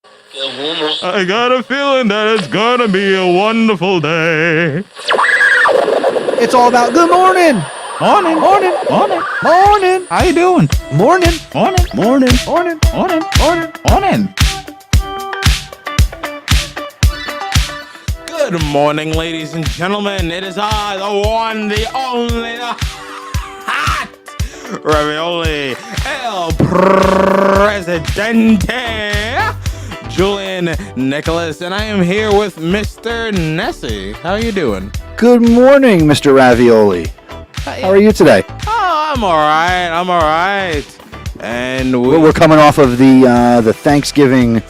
I got a feeling that it's gonna be a wonderful day. It's all about good morning. Morning, Morning. morning. Morning. How you doing? Morning. Morning, Morning. Morning. morning, Morning. morning. Good morning, ladies and gentlemen. It is I, the one, the only, the hot ravioli, El Presidente, Julian Nicholas, and I am here with Mr. Nessie. How are you doing? Good morning, Mr. Ravioli. How are you today? Oh, I'm all right. And We're coming off of the Thanksgiving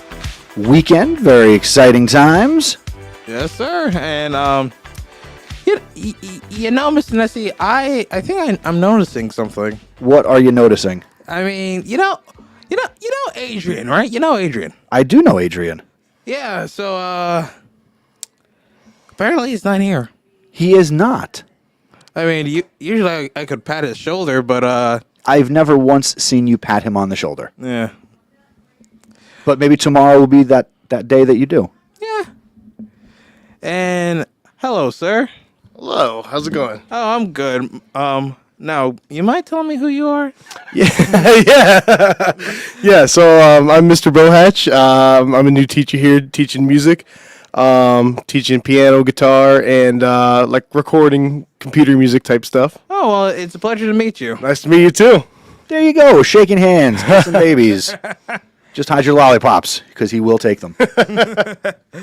weekend. Very exciting times. Yes, sir. And you know, Mr. Nessie, I think I'm noticing something. What are you noticing? I mean, you know Adrian, right? You know Adrian. I do know Adrian. Yeah. So apparently he's not here. He is not. I mean, usually I could pat his shoulder, but I've never once seen you pat him on the shoulder. yeah. But maybe tomorrow will be that day that you do. Yeah. And hello, sir. Hello, how's it going? Oh, I'm good. Now, you might tell me who you are? Yeah. So I'm Mr. Bohatch. I'm a new teacher here, teaching music, teaching piano, guitar, and like recording computer music type stuff. Oh, well, it's a pleasure to meet you. Nice to meet you too. There you go, shaking hands, kissing babies. Just hide your lollipops, because he will take them.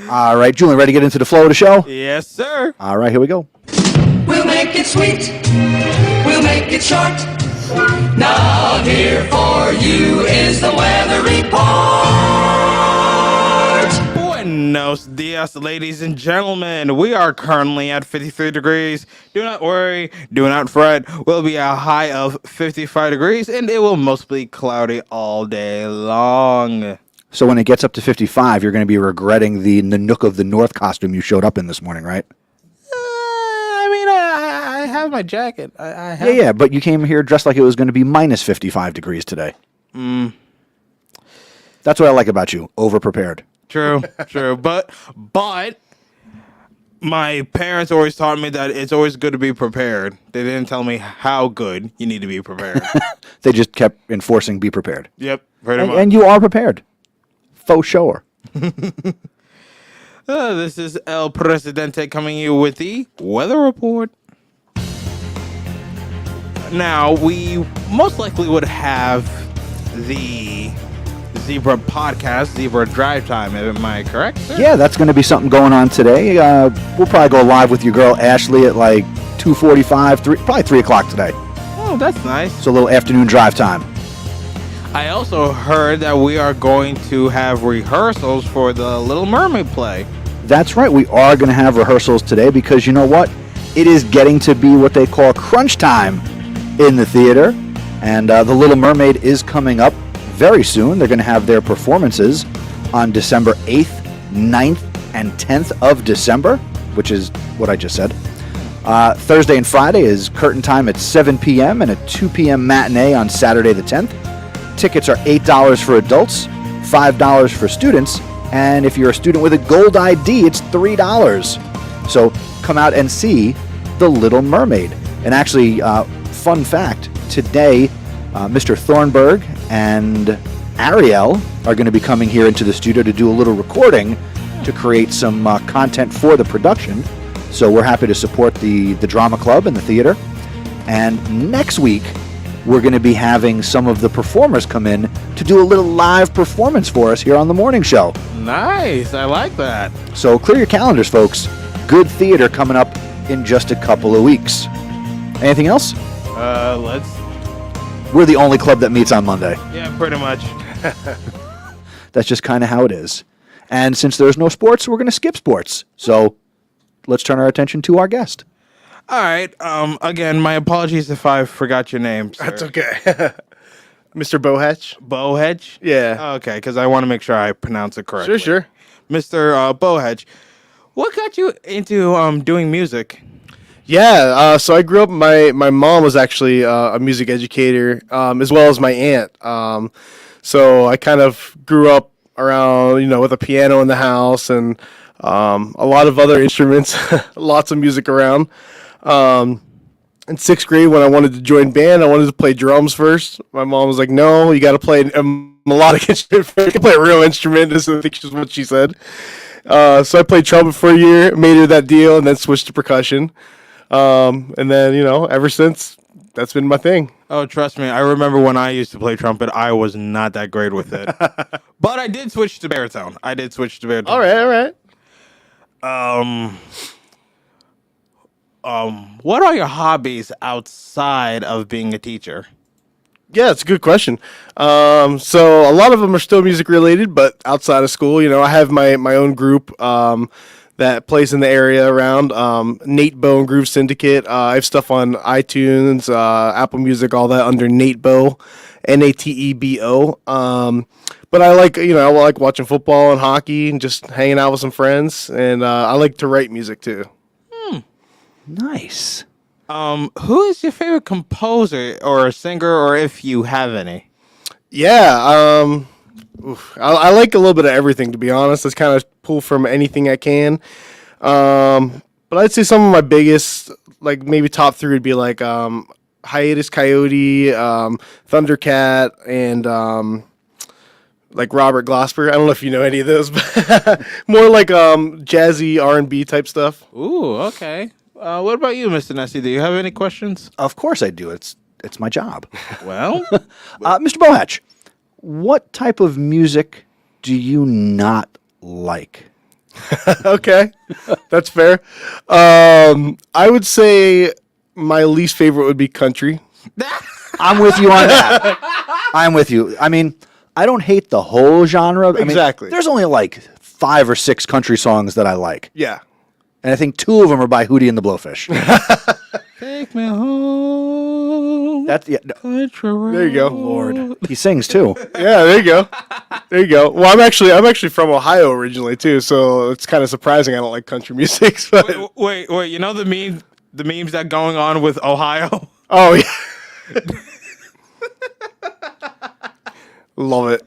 All right, Julian, ready to get into the flow of the show? Yes, sir. All right, here we go. We'll make it sweet. We'll make it short. Now here for you is the weather report. Buenos dias, ladies and gentlemen. We are currently at 53 degrees. Do not worry. Do not fret. We'll be a high of 55 degrees, and it will mostly cloudy all day long. So when it gets up to 55, you're going to be regretting the Nanook of the North costume you showed up in this morning, right? I have my jacket. I have. Yeah, but you came here dressed like it was going to be minus 55 degrees today. That's what I like about you, over-prepared. True. But my parents always taught me that it's always good to be prepared. They didn't tell me how good you need to be prepared. They just kept enforcing be prepared. Yep, pretty much. And you are prepared. Faux sure. This is El Presidente coming you with the weather report. Now, we most likely would have the Zebra podcast, Zebra Drive Time. Am I correct, sir? Yeah, that's going to be something going on today. We'll probably go live with your girl Ashley at like 2:45, probably 3 o'clock today. Oh, that's nice. So a little afternoon drive time. I also heard that we are going to have rehearsals for the Little Mermaid play. That's right. We are going to have rehearsals today because you know what? It is getting to be what they call crunch time in the theater. And The Little Mermaid is coming up very soon. They're going to have their performances on December 8th, 9th, and 10th of December, which is what I just said. Thursday and Friday is curtain time at 7 p.m. and a 2 p.m. matinee on Saturday the 10th. Tickets are $8 for adults, $5 for students, and if you're a student with a gold ID, it's $3. So come out and see The Little Mermaid. And actually, fun fact, today, Mr. Thornburg and Ariel are going to be coming here into the studio to do a little recording to create some content for the production. So we're happy to support the drama club and the theater. And next week, we're going to be having some of the performers come in to do a little live performance for us here on the morning show. Nice. I like that. So clear your calendars, folks. Good theater coming up in just a couple of weeks. Anything else? We're the only club that meets on Monday. Yeah, pretty much. That's just kind of how it is. And since there's no sports, we're going to skip sports. So let's turn our attention to our guest. All right. Again, my apologies if I forgot your name, sir. That's okay. Mr. Bohatch. Bohedge? Yeah. Okay, because I want to make sure I pronounce it correctly. Sure. Mr. Bohedge, what got you into doing music? Yeah, so I grew up, my mom was actually a music educator, as well as my aunt. So I kind of grew up around, with a piano in the house and a lot of other instruments, lots of music around. In sixth grade, when I wanted to join band, I wanted to play drums first. My mom was like, "No, you got to play a melodic instrument first. You can play a real instrument." This I think is what she said. So I played trumpet for a year, made her that deal, and then switched to percussion. And then, ever since, that's been my thing. Oh, trust me. I remember when I used to play trumpet, I was not that great with it. But I did switch to baritone. All right. What are your hobbies outside of being a teacher? Yeah, it's a good question. So a lot of them are still music related, but outside of school, I have my own group that plays in the area around Nate Bo and Groove Syndicate. I have stuff on iTunes, Apple Music, all that under Nate Bo, Natebo. But I like watching football and hockey and just hanging out with some friends, and I like to write music too. Nice. Who is your favorite composer or singer, or if you have any? Yeah, I like a little bit of everything, to be honest. Let's kind of pull from anything I can. But I'd say some of my biggest, like maybe top three, would be like Hiatus Coyote, Thundercat, and like Robert Glasper. I don't know if you know any of those, but more like jazzy R&B type stuff. Ooh, okay. What about you, Mr. Nessie? Do you have any questions? Of course I do. It's my job. Well, Mr. Bohatch, what type of music do you not like? Okay, that's fair. I would say my least favorite would be country. I'm with you on that. I'm with you. I mean, I don't hate the whole genre. Exactly. There's only like 5 or 6 country songs that I like. Yeah. And I think 2 of them are by Hootie and the Blowfish. take me home. That's Country There you go. Lord. He sings too. Yeah, there you go. Well, I'm actually from Ohio originally too, so it's kind of surprising I don't like country music. But Wait. You know the memes that going on with Ohio? oh yeah, love it.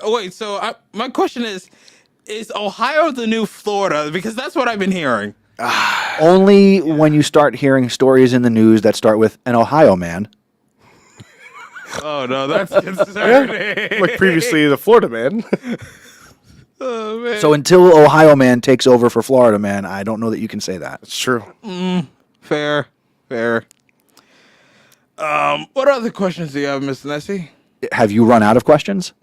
Wait. So my question is Ohio the new Florida? Because that's what I've been hearing. Only when you start hearing stories in the news that start with an Ohio man. Oh no, that's concerning. Like previously, the Florida man. Oh, man. So until Ohio man takes over for Florida man, I don't know that you can say that. It's true. Fair. What other questions do you have, Mr. Nessie? Have you run out of questions?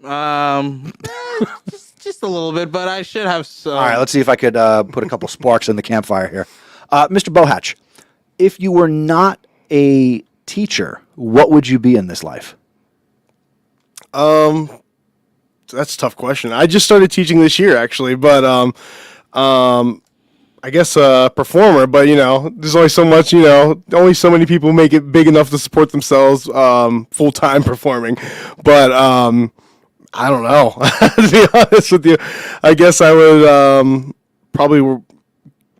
Just a little bit, but I should have some. All right, let's see if I could put a couple sparks in the campfire here. Mr. Bohatch, if you were not a teacher, what would you be in this life? That's a tough question. I just started teaching this year, actually, but I guess a performer. But there's only so much. Only so many people make it big enough to support themselves full time performing. But I don't know. To be honest with you, I guess I would probably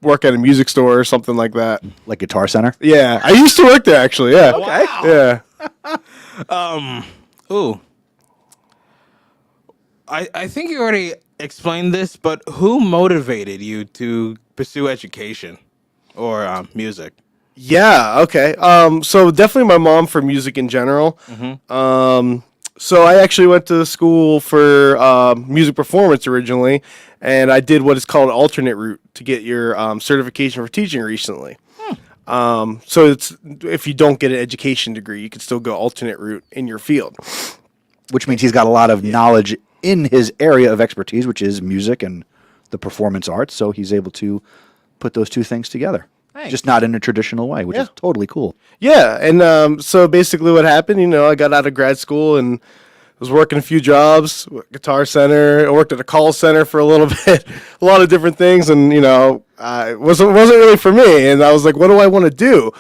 work at a music store or something like that. Like Guitar Center? Yeah, I used to work there actually. Yeah. Wow. Yeah. Ooh. I think you already explained this, but who motivated you to pursue education or music? Yeah. Okay. So definitely my mom for music in general. So I actually went to school for music performance originally, and I did what is called an alternate route to get your certification for teaching recently. So it's if you don't get an education degree, you can still go alternate route in your field. Which means he's got a lot of knowledge in his area of expertise, which is music and the performance arts. So he's able to put those two things together. Thanks. Just not in a traditional way, which is totally cool. Yeah, and so basically what happened, I got out of grad school and was working a few jobs, Guitar Center. I worked at a call center for a little bit, a lot of different things, and it wasn't really for me. And I was like, what do I want to do?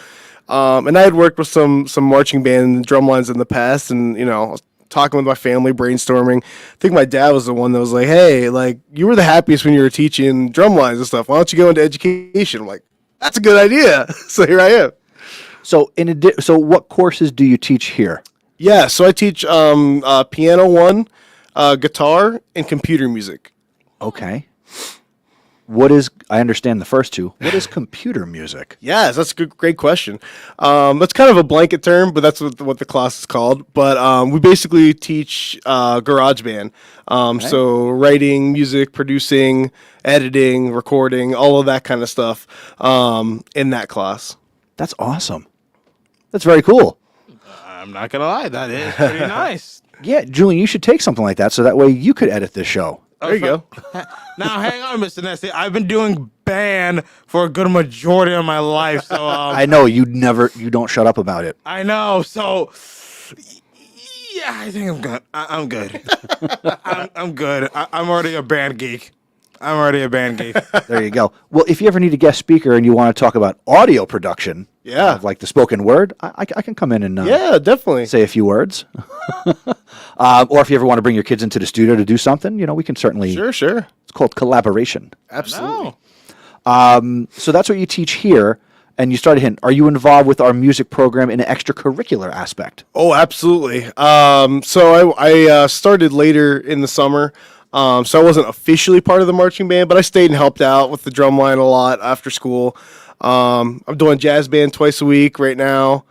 And I had worked with some marching band and drum lines in the past, and talking with my family, brainstorming. I think my dad was the one that was like, hey, like, you were the happiest when you were teaching drum lines and stuff. Why don't you go into education? I'm like, that's a good idea. So here I am. So so what courses do you teach here? Yeah, so I teach piano 1, guitar and computer music. Okay. What is? I understand the first two. What is computer music? Yes, that's a great question. That's kind of a blanket term, but that's what the class is called. But we basically teach GarageBand. So writing music, producing, editing, recording, all of that kind of stuff in that class. That's awesome. That's very cool. I'm not gonna lie, that is pretty nice. Yeah, Julian, you should take something like that so that way you could edit this show. There you go. Now, hang on, Mr. Nessie. I've been doing band for a good majority of my life, so I know you don't shut up about it. I know. So, yeah, I think I'm good. I'm good. I'm good. I'm already a band geek. There you go. Well, if you ever need a guest speaker and you want to talk about audio production, like the spoken word, I can come in and Yeah, definitely. say a few words. Or if you ever want to bring your kids into the studio to do something, we can certainly. Sure. It's called collaboration. Absolutely. So that's what you teach here, and you started in. Are you involved with our music program in an extracurricular aspect? Oh, absolutely. So I started later in the summer. So I wasn't officially part of the marching band, but I stayed and helped out with the drum line a lot after school. I'm doing jazz band twice a week right now.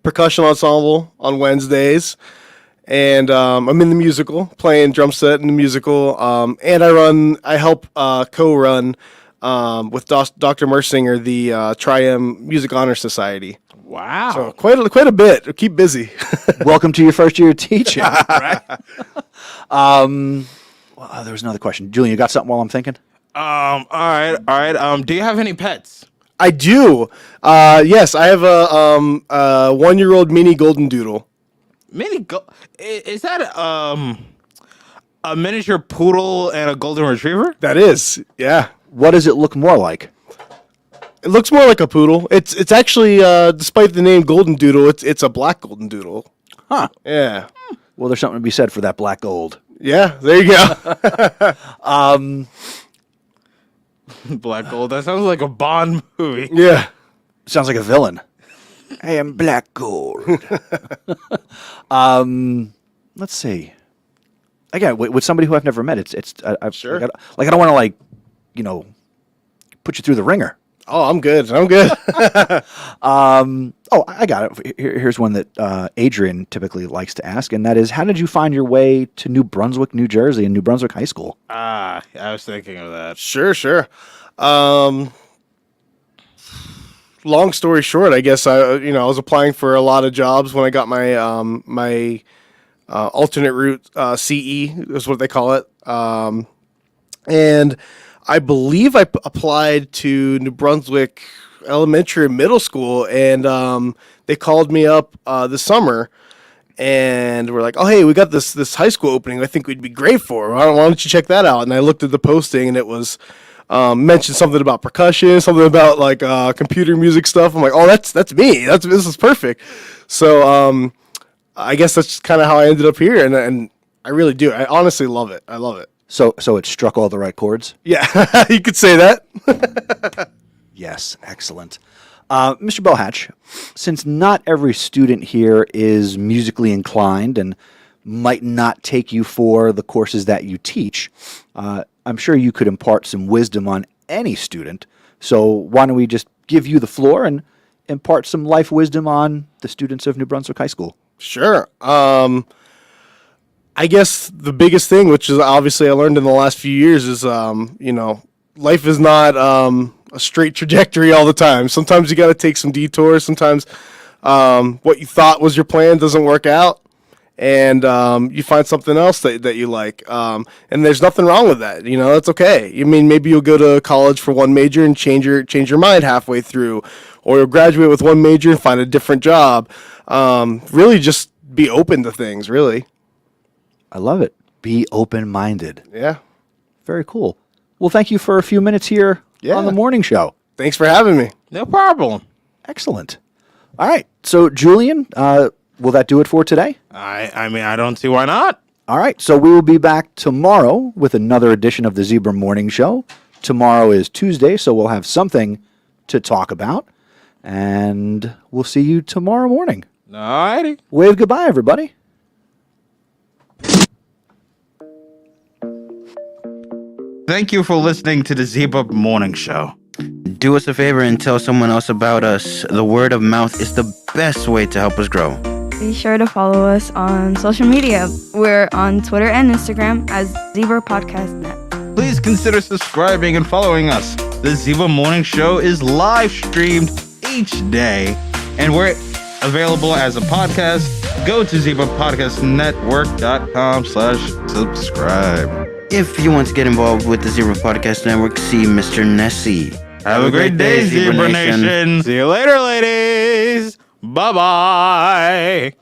Percussion ensemble on Wednesdays. And I'm in the musical, playing drum set in the musical. And I help co-run with Dr. Mersinger the Tri-M Music Honor Society. Wow. So quite a bit. Keep busy. Welcome to your first year of teaching. Right? There was another question. Julian, you got something while I'm thinking? All right. Do you have any pets? I do. Yes, I have a 1-year-old mini golden doodle. Is that a miniature poodle and a golden retriever? That is, yeah. What does it look more like? It looks more like a poodle. It's actually, despite the name golden doodle, it's a black golden doodle. Huh. Yeah. Well, there's something to be said for that black gold. Yeah, there you go. Black Gold. That sounds like a Bond movie. Yeah. Sounds like a villain. I am black gold. Let's see. Again, with somebody who I've never met, Sure. I don't want to put you through the ringer. Oh, I'm good. I got it. Here's one that Adrian typically likes to ask, and that is, how did you find your way to New Brunswick, New Jersey, and New Brunswick High School? I was thinking of that. Sure. Long story short, I guess I was applying for a lot of jobs when I got my alternate route CE is what they call it, and I believe I applied to New Brunswick Elementary and Middle School, and they called me up this summer, and we're like, "Oh, hey, we got this high school opening. I think we'd be great for. Why don't you check that out?" And I looked at the posting, and it was mentioned something about percussion, something about like computer music stuff. I'm like, "Oh, that's me. This is perfect." So I guess that's kind of how I ended up here, and I really do. I honestly love it. I love it. So it struck all the right chords? Yeah, you could say that. Yes, excellent. Mr. Bohatch, since not every student here is musically inclined and might not take you for the courses that you teach, I'm sure you could impart some wisdom on any student. So why don't we just give you the floor and impart some life wisdom on the students of New Brunswick High School? Sure. I guess the biggest thing, which is obviously I learned in the last few years, is life is not a straight trajectory all the time. Sometimes you got to take some detours. Sometimes what you thought was your plan doesn't work out, and you find something else that you like. And there's nothing wrong with that. That's okay. I mean, maybe you'll go to college for one major and change your mind halfway through, or you'll graduate with one major and find a different job. Really, just be open to things. Really. I love it. Be open-minded. Yeah. Very cool. Well, thank you for a few minutes here on the morning show. Thanks for having me. No problem. Excellent. All right. So, Julian, will that do it for today? I mean, I don't see why not. All right. So we will be back tomorrow with another edition of the Zebra Morning Show. Tomorrow is Tuesday, so we'll have something to talk about. And we'll see you tomorrow morning. All righty. Wave goodbye, everybody. thank you for listening to the Zebra Morning Show. Do us a favor and tell someone else about us. The word of mouth is the best way to help us grow. Be sure to follow us on social media. We're on Twitter and Instagram as Zebra Podcast Net. Please consider subscribing and following us. The Zebra Morning Show is live streamed each day, and we're available as a podcast. Go to zebrapodcastnetwork.com/subscribe. If you want to get involved with the Zebra Podcast Network, see Mr. Nessie. Have a great day, Zebra Nation. See you later, ladies. Bye-bye.